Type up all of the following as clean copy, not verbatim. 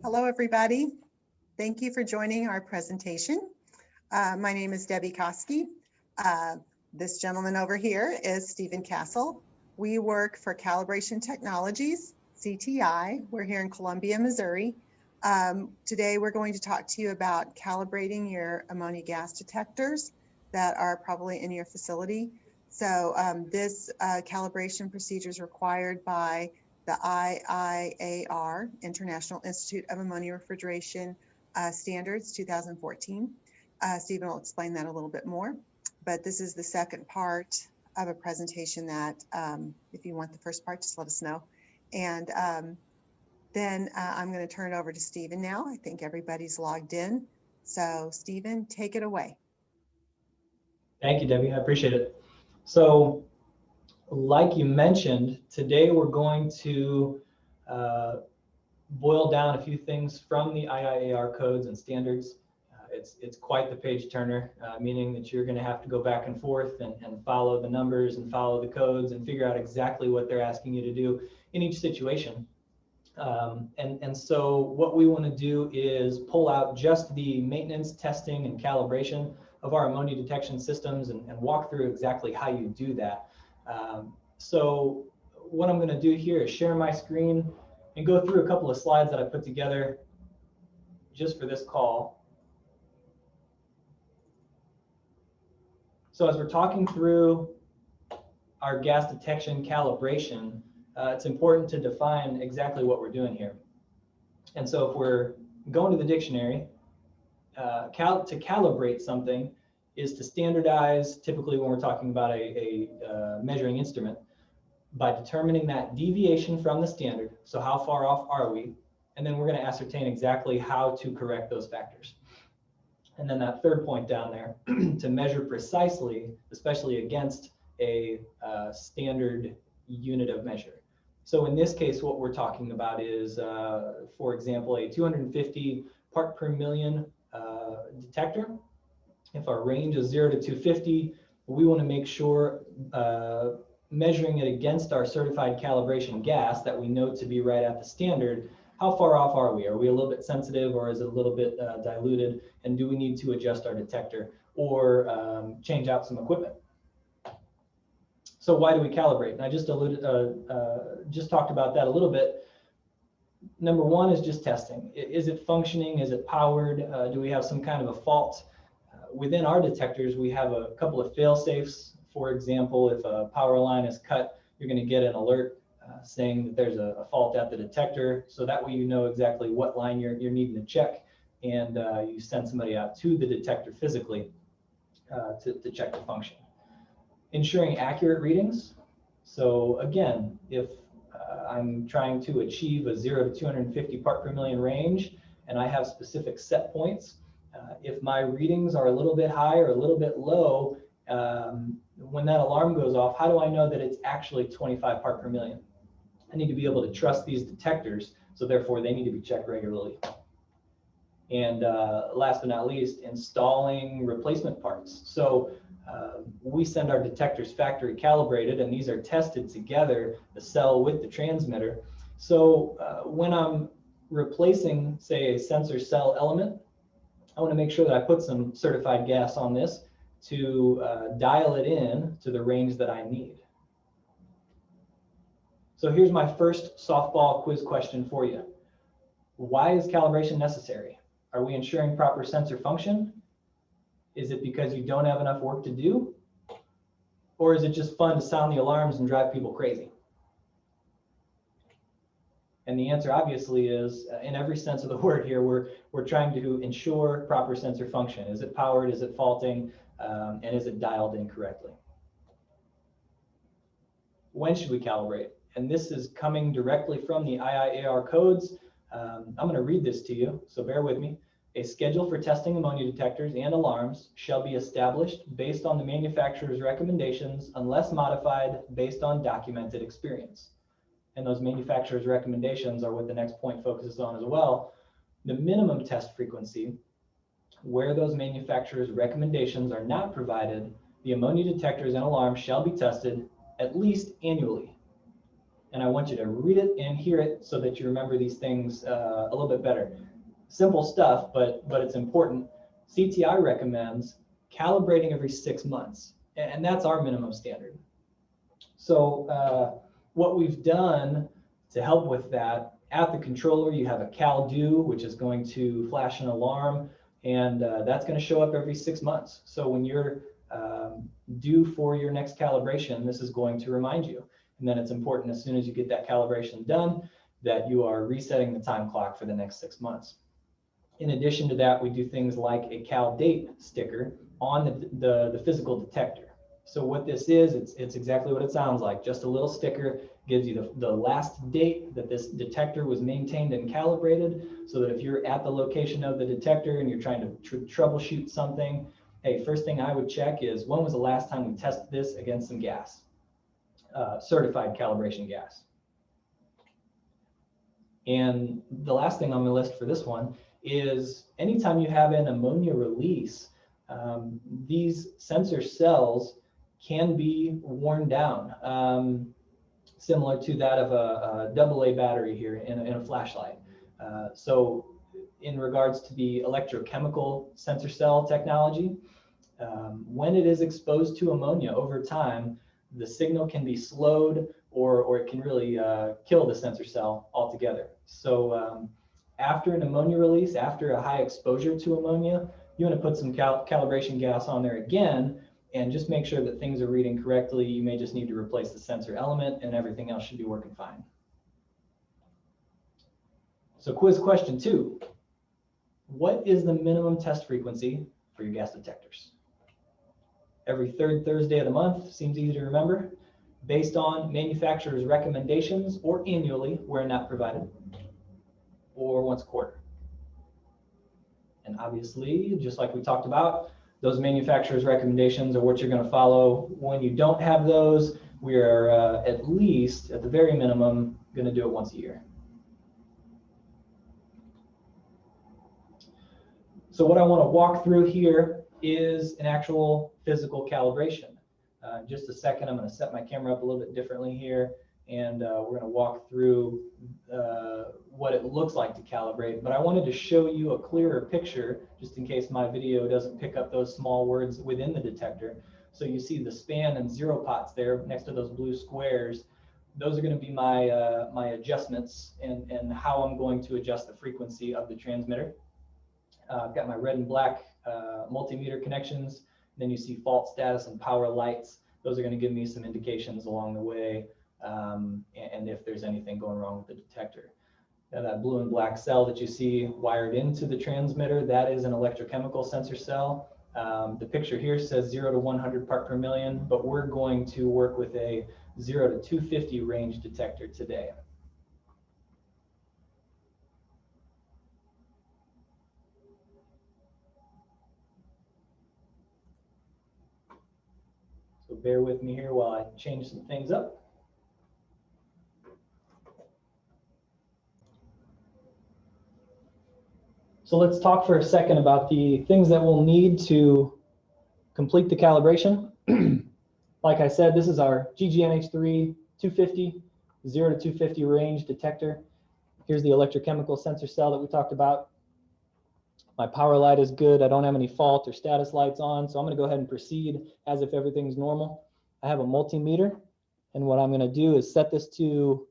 Hello, everybody. Thank you for joining our presentation. My name is Debbie Koski. This gentleman over here is Stephen Kassel. We work for Calibration Technologies, CTI. We're here in Columbia, Missouri. Today, we're going to talk to you about calibrating your ammonia gas detectors that are probably in your facility. So this calibration procedure is required by the IIAR, International Institute of Ammonia Refrigeration Standards, 2014. Stephen will explain that a little bit more, but this is the second part of a presentation that if you want the first part, just let us know. And then I'm going to turn it over to Stephen now. I think everybody's logged in. So Stephen, take it away. Thank you, Debbie. I appreciate it. So, like you mentioned, today we're going to boil down a few things from the IIAR codes and standards. It's quite the page turner, meaning that you're going to have to go back and forth and follow the numbers and follow the codes and figure out exactly what they're asking you to do in each situation. And so what we want to do is pull out just the maintenance, testing, and calibration of our ammonia detection systems and walk through exactly how you do that. So what I'm going to do here is share my screen and go through a couple of slides that I put together just for this call. So as we're talking through our gas detection calibration, it's important to define exactly what we're doing here. And so if we're going to the dictionary, to calibrate something is to standardize, typically when we're talking about a measuring instrument, by determining that deviation from the standard. So how far off are we? And then we're going to ascertain exactly how to correct those factors. And then that third point down there, to measure precisely, especially against a standard unit of measure. So in this case, what we're talking about is, for example, a 250 part per million detector. If our range is 0 to 250, we want to make sure measuring it against our certified calibration gas that we know to be right at the standard, how far off are we? Are we a little bit sensitive, or is it a little bit diluted? And do we need to adjust our detector or change out some equipment? So why do we calibrate? And I just just talked about that a little bit. Number one is just testing. Is it functioning? Is it powered? Do we have some kind of a fault? Within our detectors, we have a couple of fail safes. For example, if a power line is cut, you're going to get an alert saying that there's a fault at the detector. So that way you know exactly what line you're needing to check, and you send somebody out to the detector physically to check the function. Ensuring accurate readings. So again, if I'm trying to achieve a 0 to 250 part per million range, and I have specific set points, if my readings are a little bit high or a little bit low, when that alarm goes off, how do I know that it's actually 25 part per million? I need to be able to trust these detectors, so therefore they need to be checked regularly. And last but not least, installing replacement parts. So we send our detectors factory calibrated, and these are tested together, the cell with the transmitter. So when I'm replacing, say, a sensor cell element, I want to make sure that I put some certified gas on this to dial it in to the range that I need. So here's my first softball quiz question for you. Why is calibration necessary? Are we ensuring proper sensor function? Is it because you don't have enough work to do? Or is it just fun to sound the alarms and drive people crazy? And the answer obviously is, in every sense of the word here, we're trying to ensure proper sensor function. Is it powered? Is it faulting? And is it dialed in correctly? When should we calibrate? And this is coming directly from the IIAR codes. I'm going to read this to you, so bear with me. A schedule for testing ammonia detectors and alarms shall be established based on the manufacturer's recommendations unless modified based on documented experience. And those manufacturer's recommendations are what the next point focuses on as well. The minimum test frequency, where those manufacturer's recommendations are not provided, the ammonia detectors and alarms shall be tested at least annually. and I want you to read it and hear it so that you remember these things a little bit better. Simple stuff, but it's important. CTI recommends calibrating every 6 months, and that's our minimum standard. So what we've done to help with that, at the controller you have a cal do, which is going to flash an alarm, and that's going to show up every 6 months. So when you're due for your next calibration, this is going to remind you. And then it's important, as soon as you get that calibration done, that you are resetting the time clock for the next 6 months. In addition to that, we do things like a cal date sticker on the physical detector. So what this is, it's exactly what it sounds like. Just a little sticker gives you the last date that this detector was maintained and calibrated, so that if you're at the location of the detector and you're trying to troubleshoot something, hey, first thing I would check is, when was the last time we tested this against some gas, certified calibration gas. And the last thing on the list for this one is, anytime you have an ammonia release, these sensor cells can be worn down, similar to that of a AA battery here in a flashlight. So in regards to the electrochemical sensor cell technology, when it is exposed to ammonia over time, the signal can be slowed, or it can really kill the sensor cell altogether. So after an ammonia release, after a high exposure to ammonia, you want to put some calibration gas on there again, and just make sure that things are reading correctly. You may just need to replace the sensor element, and everything else should be working fine. So quiz question 2. What is the minimum test frequency for your gas detectors? Every 3rd Thursday of the month, seems easy to remember, based on manufacturer's recommendations, or annually where not provided, or once a quarter. And obviously, just like we talked about, those manufacturer's recommendations are what you're going to follow. When you don't have those, we are at least, at the very minimum, going to do it once a year. So what I want to walk through here is an actual physical calibration. Just a second, I'm going to set my camera up a little bit differently here, and we're going to walk through what it looks like to calibrate. But I wanted to show you a clearer picture, just in case my video doesn't pick up those small words within the detector. So you see the span and 0 pots there next to those blue squares. Those are going to be my my adjustments, and how I'm going to adjust the frequency of the transmitter. I've got my red and black multimeter connections. Then you see fault status and power lights. Those are going to give me some indications along the way, and if there's anything going wrong with the detector. Now, that blue and black cell that you see wired into the transmitter, that is an electrochemical sensor cell. The picture here says 0 to 100 part per million, but we're going to work with a 0 to 250 range detector today. So bear with me here while I change some things up. So let's talk for a second about the things that we'll need to complete the calibration. Like I said, this is our GGNH3 250, 0 to 250 range detector. Here's the electrochemical sensor cell that we talked about. My power light is good. I don't have any fault or status lights on, so I'm going to go ahead and proceed as if everything's normal. I have a multimeter, and what I'm going to do is set this to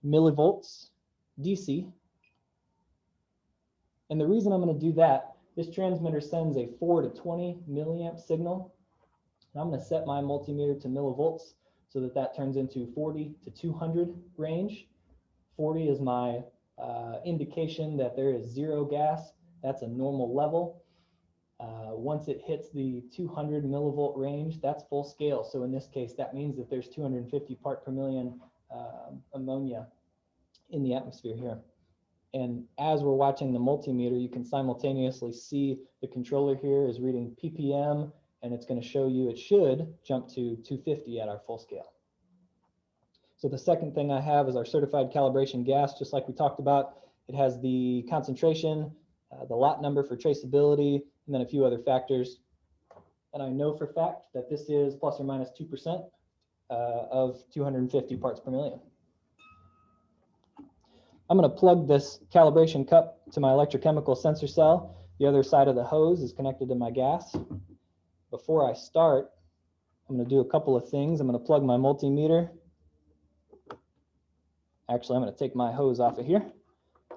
millivolts DC. And the reason I'm going to do that, this transmitter sends a 4 to 20 milliamp signal. And I'm going to set my multimeter to millivolts so that that turns into 40 to 200 range. 40 is my indication that there is 0 gas. That's a normal level. Once it hits the 200 millivolt range, that's full scale. So in this case, that means that there's 250 part per million ammonia in the atmosphere here. And as we're watching the multimeter, you can simultaneously see the controller here is reading ppm, and it's going to show you it should jump to 250 at our full scale. So the second thing I have is our certified calibration gas, just like we talked about. It has the concentration, the lot number for traceability, and then a few other factors. And I know for a fact that this is plus or minus 2% of 250 parts per million. I'm going to plug this calibration cup to my electrochemical sensor cell. The other side of the hose is connected to my gas. Before I start, I'm going to do a couple of things. I'm going to plug my multimeter. Actually, I'm going to take my hose off of here.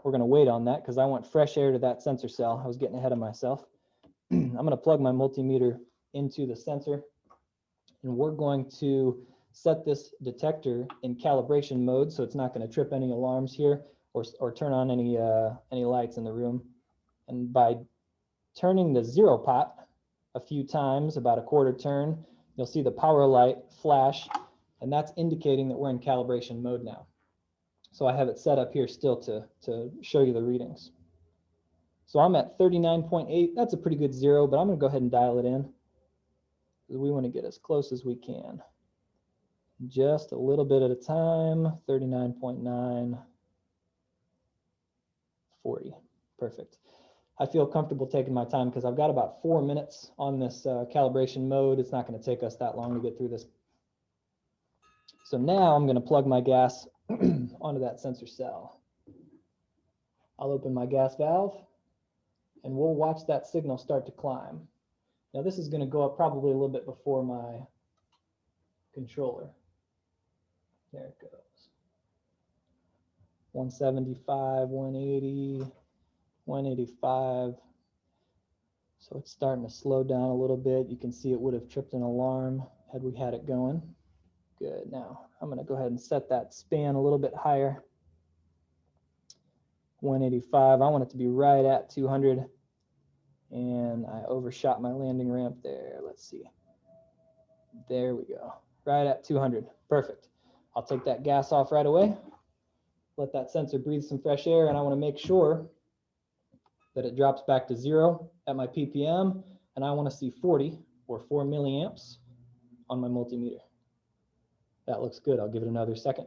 We're going to wait on that because I want fresh air to that sensor cell. I was getting ahead of myself. I'm going to plug my multimeter into the sensor, and we're going to set this detector in calibration mode, so it's not going to trip any alarms here or turn on any lights in the room. And by turning the 0 pot a few times, about a quarter turn, you'll see the power light flash, and that's indicating that we're in calibration mode now. So I have it set up here still to show you the readings. So I'm at 39.8. That's a pretty good 0, but I'm going to go ahead and dial it in. We want to get as close as we can. Just a little bit at a time. 39.9, 40. Perfect. I feel comfortable taking my time because I've got about 4 minutes on this calibration mode. It's not going to take us that long to get through this. So now I'm going to plug my gas onto that sensor cell. I'll open my gas valve, and we'll watch that signal start to climb. Now this is going to go up probably a little bit before my controller. There it goes. 175, 180, 185. So it's starting to slow down a little bit. You can see it would have tripped an alarm had we had it going. Good. Now I'm going to go ahead and set that span a little bit higher. 185. I want it to be right at 200. And I overshot my landing ramp there. Let's see. There we go. Right at 200. Perfect. I'll take that gas off right away. Let that sensor breathe some fresh air, and I want to make sure that it drops back to 0 at my ppm, and I want to see 40 or 4 milliamps on my multimeter. That looks good. I'll give it another second.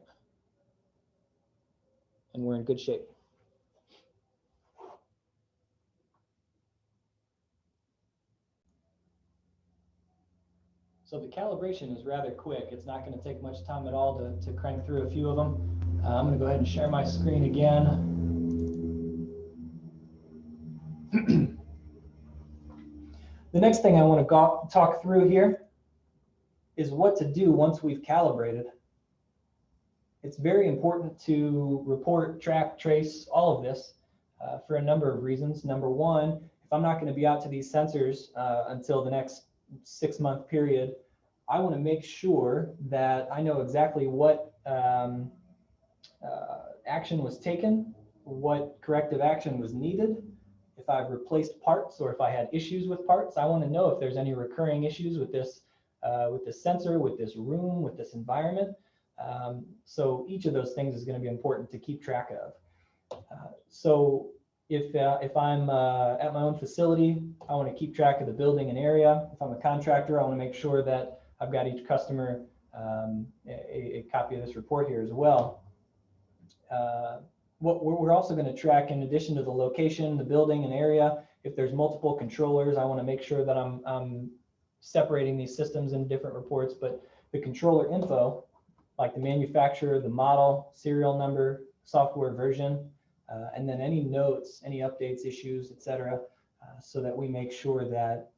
And we're in good shape. So the calibration is rather quick. It's not going to take much time at all to crank through a few of them. I'm going to go ahead and share my screen again. The next thing I want to talk through here is what to do once we've calibrated. It's very important to report, track, trace all of this for a number of reasons. Number one, if I'm not going to be out to these sensors until the next 6-month period, I want to make sure that I know exactly what action was taken, what corrective action was needed. If I've replaced parts or if I had issues with parts, I want to know if there's any recurring issues with this sensor, with this room, with this environment. So each of those things is going to be important to keep track of. So if I'm at my own facility, I want to keep track of the building and area. If I'm a contractor, I want to make sure that I've got each customer a copy of this report here as well. What we're also going to track, in addition to the location, the building and area, if there's multiple controllers, I want to make sure that I'm separating these systems in different reports. But the controller info, like the manufacturer, the model, serial number, software version, and then any notes, any updates, issues, etc., so that we make sure that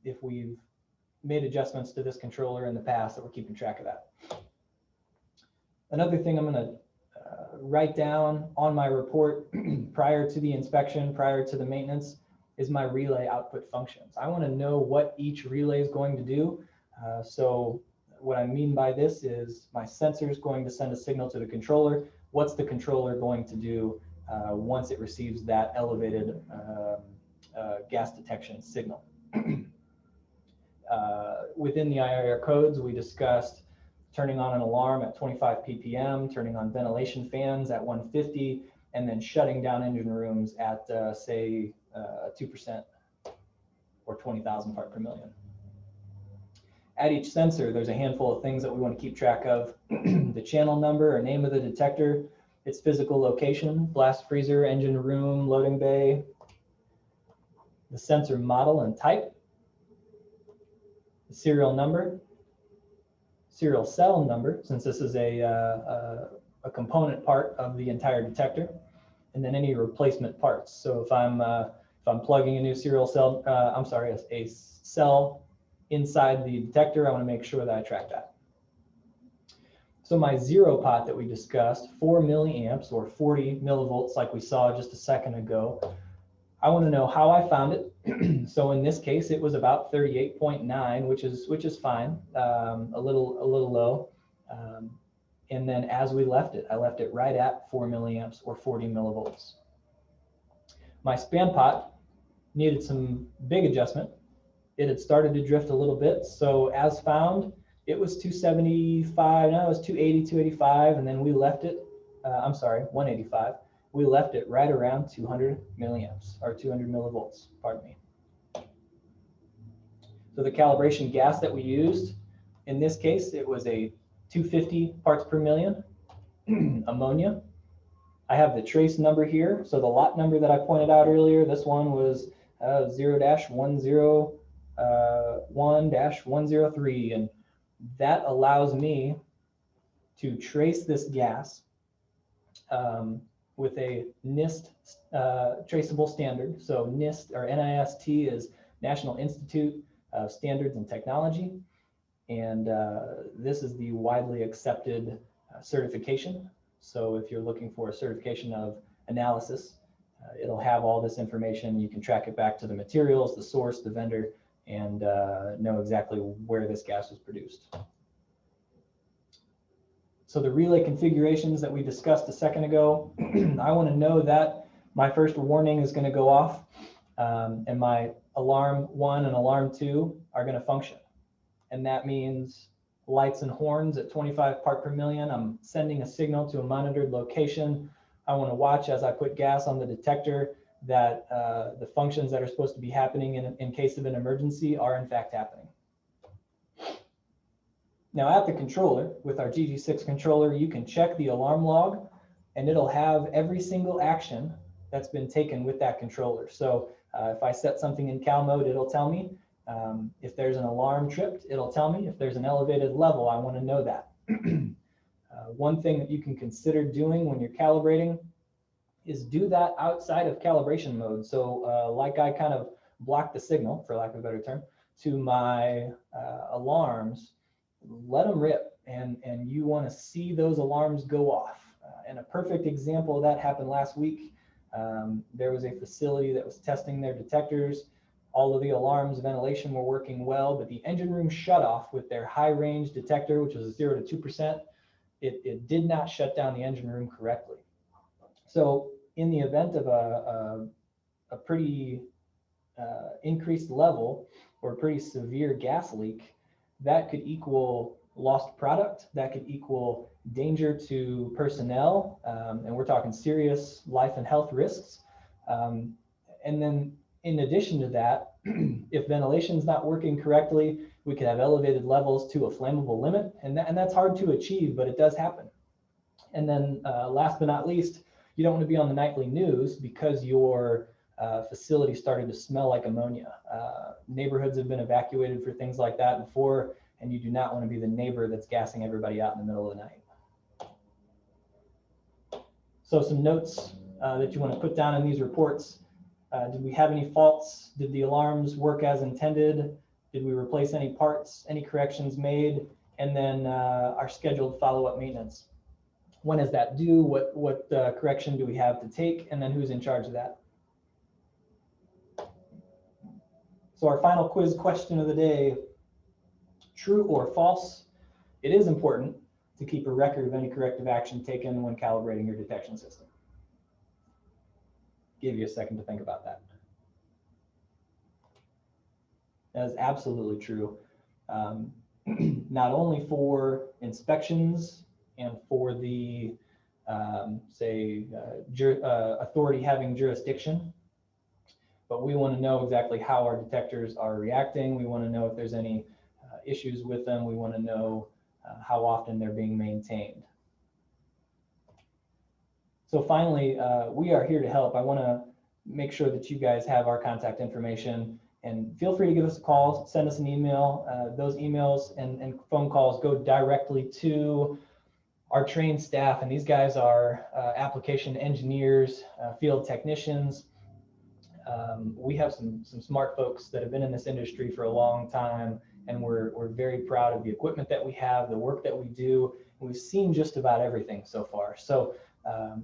if we've made adjustments to this controller in the past, that we're keeping track of that. Another thing I'm going to write down on my report prior to the inspection, prior to the maintenance, is my relay output functions. I want to know what each relay is going to do. So what I mean by this is my sensor is going to send a signal to the controller. What's the controller going to do once it receives that elevated gas detection signal? Within the IIAR codes, we discussed turning on an alarm at 25 ppm, turning on ventilation fans at 150, and then shutting down engine rooms at, say, 2% or 20,000 part per million. At each sensor, there's a handful of things that we want to keep track of. The channel number or name of the detector, its physical location, blast freezer, engine room, loading bay, the sensor model and type, the serial number, serial cell number, since this is a a component part of the entire detector, and then any replacement parts. So if I'm plugging a new serial cell, a cell inside the detector, I want to make sure that I track that. So my zero pot that we discussed, 4 milliamps or 40 millivolts, like we saw just a second ago, I want to know how I found it. So in this case, it was about 38.9, which is fine, a little low. And then as we left it, I left it right at 4 milliamps or 40 millivolts. My span pot needed some big adjustment. It had started to drift a little bit. So as found, it was 275, no, it was 280, 285, and then we left it, 185. We left it right around 200 milliamps, or 200 millivolts, pardon me. So the calibration gas that we used, in this case, it was a 250 parts per million ammonia. I have the trace number here. So the lot number that I pointed out earlier, this one was 0-101-103, and that allows me to trace this gas with a NIST traceable standard. So NIST, or NIST, is National Institute of Standards and Technology, and this is the widely accepted certification. So if you're looking for a certification of analysis, it'll have all this information. You can track it back to the materials, the source, the vendor, and know exactly where this gas was produced. So the relay configurations that we discussed a second ago, I want to know that my first warning is going to go off, and my alarm 1 and alarm 2 are going to function. And that means lights and horns at 25 part per million. I'm sending a signal to a monitored location. I want to watch as I put gas on the detector that the functions that are supposed to be happening in case of an emergency are in fact happening. Now at the controller, with our GG6 controller, you can check the alarm log and it'll have every single action that's been taken with that controller. So if I set something in cal mode, it'll tell me. If there's an alarm tripped, it'll tell me. If there's an elevated level, I want to know that. One thing that you can consider doing when you're calibrating is do that outside of calibration mode. So like I kind of blocked the signal, for lack of a better term, to my alarms, let them rip, and you want to see those alarms go off. And a perfect example of that happened last week. There was a facility that was testing their detectors. All of the alarms, ventilation were working well, but the engine room shut off with their high range detector, which was 0 to 2%. It did not shut down the engine room correctly. So in the event of a pretty increased level or a pretty severe gas leak, that could equal lost product, that could equal danger to personnel, and we're talking serious life and health risks. And then in addition to that, if ventilation is not working correctly, we could have elevated levels to a flammable limit, and that's hard to achieve, but it does happen. And then last but not least, you don't want to be on the nightly news because your facility started to smell like ammonia. Neighborhoods have been evacuated for things like that before, and you do not want to be the neighbor that's gassing everybody out in the middle of the night. So some notes that you want to put down in these reports. Did we have any faults? Did the alarms work as intended? Did we replace any parts? Any corrections made? And then our scheduled follow-up maintenance. When is that due? What correction do we have to take? And then who's in charge of that? So our final quiz question of the day, true or false? It is important to keep a record of any corrective action taken when calibrating your detection system. Give you a second to think about that. That is absolutely true. Not only for inspections and for the, authority having jurisdiction, but we want to know exactly how our detectors are reacting. We want to know if there's any issues with them. We want to know how often they're being maintained. So finally, we are here to help. I want to make sure that you guys have our contact information, and feel free to give us a call, send us an email. Those emails and phone calls go directly to our trained staff, and these guys are application engineers, field technicians. We have some smart folks that have been in this industry for a long time, and we're very proud of the equipment that we have, the work that we do. We've seen just about everything so far. So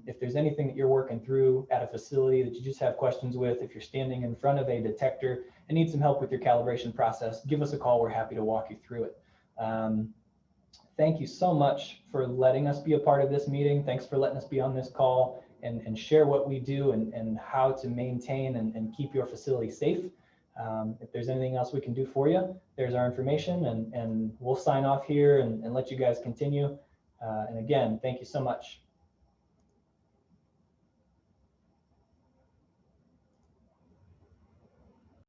if there's anything that you're working through at a facility that you just have questions with, if you're standing in front of a detector and need some help with your calibration process, give us a call. We're happy to walk you through it. Thank you so much for letting us be a part of this meeting. Thanks for letting us be on this call and share what we do and how to maintain and keep your facility safe. If there's anything else we can do for you, there's our information, and we'll sign off here and let you guys continue. And again, thank you so much.